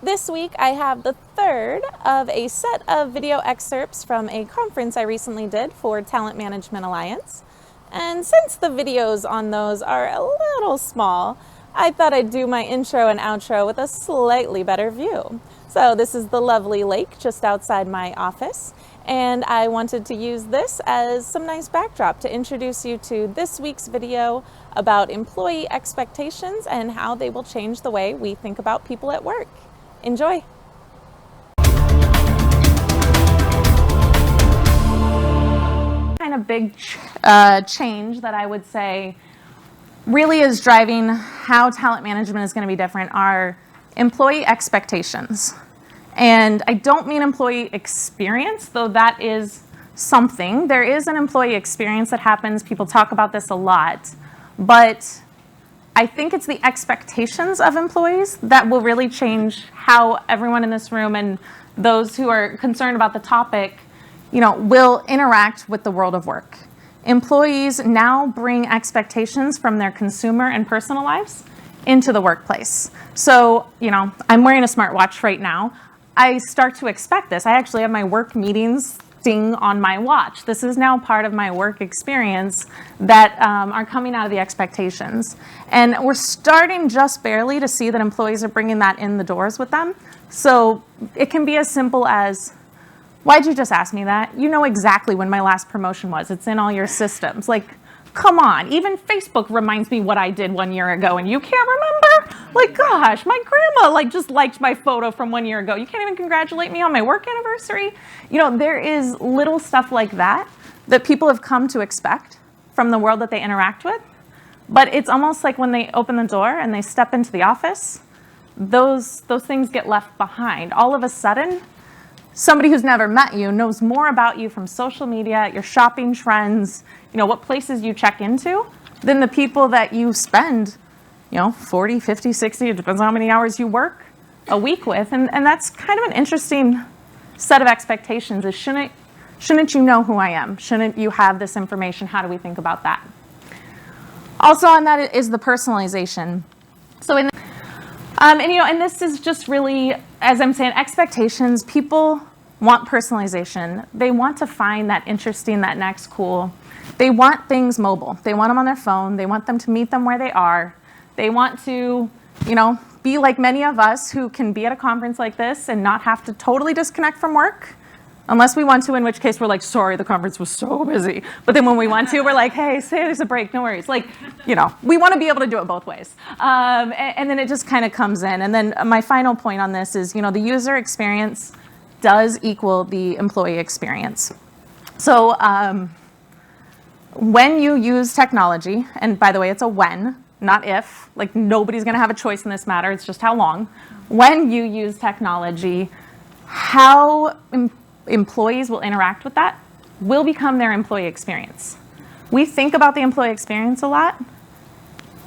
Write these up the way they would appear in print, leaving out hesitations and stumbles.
This week I have the third of a set of video excerpts from a conference I recently did for Talent Management Alliance. And since the videos on those are a little small, I thought I'd do my intro and outro with a slightly better view. So this is the lovely lake just outside my office, and I wanted to use this as some nice backdrop to introduce you to this week's video about employee expectations and how they will change the way we think about people at work. Enjoy! Kind of big change that I would say really is driving how talent management is going to be different are employee expectations. And I don't mean employee experience, though that is something. There is an employee experience that happens. People talk about this a lot. But I think it's the expectations of employees that will really change how everyone in this room and those who are concerned about the topic, will interact with the world of work. Employees now bring expectations from their consumer and personal lives into the workplace. So, I'm wearing a smartwatch right now. I start to expect this. I actually have my work meetings ding on my watch. This is now part of my work experience that are coming out of the expectations. And we're starting just barely to see that employees are bringing that in the doors with them. So it can be as simple as, why'd you just ask me that? You know exactly when my last promotion was. It's in all your systems. Like, come on. Even Facebook reminds me what I did 1 year ago, and you can't remember? Like, gosh, my grandma just liked my photo from 1 year ago. You can't even congratulate me on my work anniversary. There is little stuff like that people have come to expect from the world that they interact with. But it's almost like when they open the door and they step into the office, those things get left behind. All of a sudden, somebody who's never met you knows more about you from social media, your shopping trends, what places you check into, than the people that you spend, 40, 50, 60, it depends on how many hours you work a week with. And that's kind of an interesting set of expectations is shouldn't you know who I am? Shouldn't you have this information? How do we think about that? Also on that is the personalization. So and this is just really, as I'm saying, expectations. People want personalization. They want to find that interesting, that next cool. They want things mobile. They want them on their phone. They want them to meet them where they are. They want to, be like many of us who can be at a conference like this and not have to totally disconnect from work, unless we want to, in which case we're like, sorry, the conference was so busy. But then when we want to, we're like, hey, say there's a break, no worries. We want to be able to do it both ways. And then it just kind of comes in. And then my final point on this is, the user experience does equal the employee experience. So when you use technology, and by the way, it's a when, not if, nobody's going to have a choice in this matter, it's just how long. When you use technology, how employees will interact with that will become their employee experience. We think about the employee experience a lot,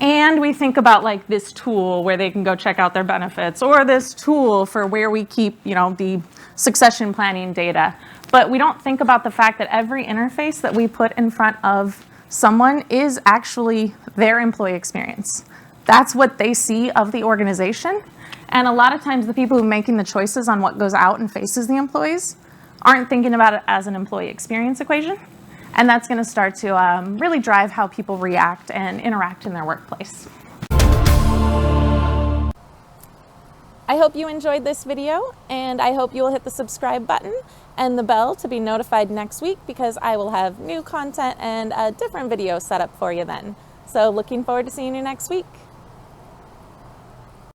and we think about this tool where they can go check out their benefits, or this tool for where we keep, the succession planning data. But we don't think about the fact that every interface that we put in front of someone is actually their employee experience. That's what they see of the organization. And a lot of times the people who are making the choices on what goes out and faces the employees aren't thinking about it as an employee experience equation. And that's going to start to really drive how people react and interact in their workplace. I hope you enjoyed this video, and I hope you will hit the subscribe button and the bell to be notified next week, because I will have new content and a different video set up for you then. So looking forward to seeing you next week.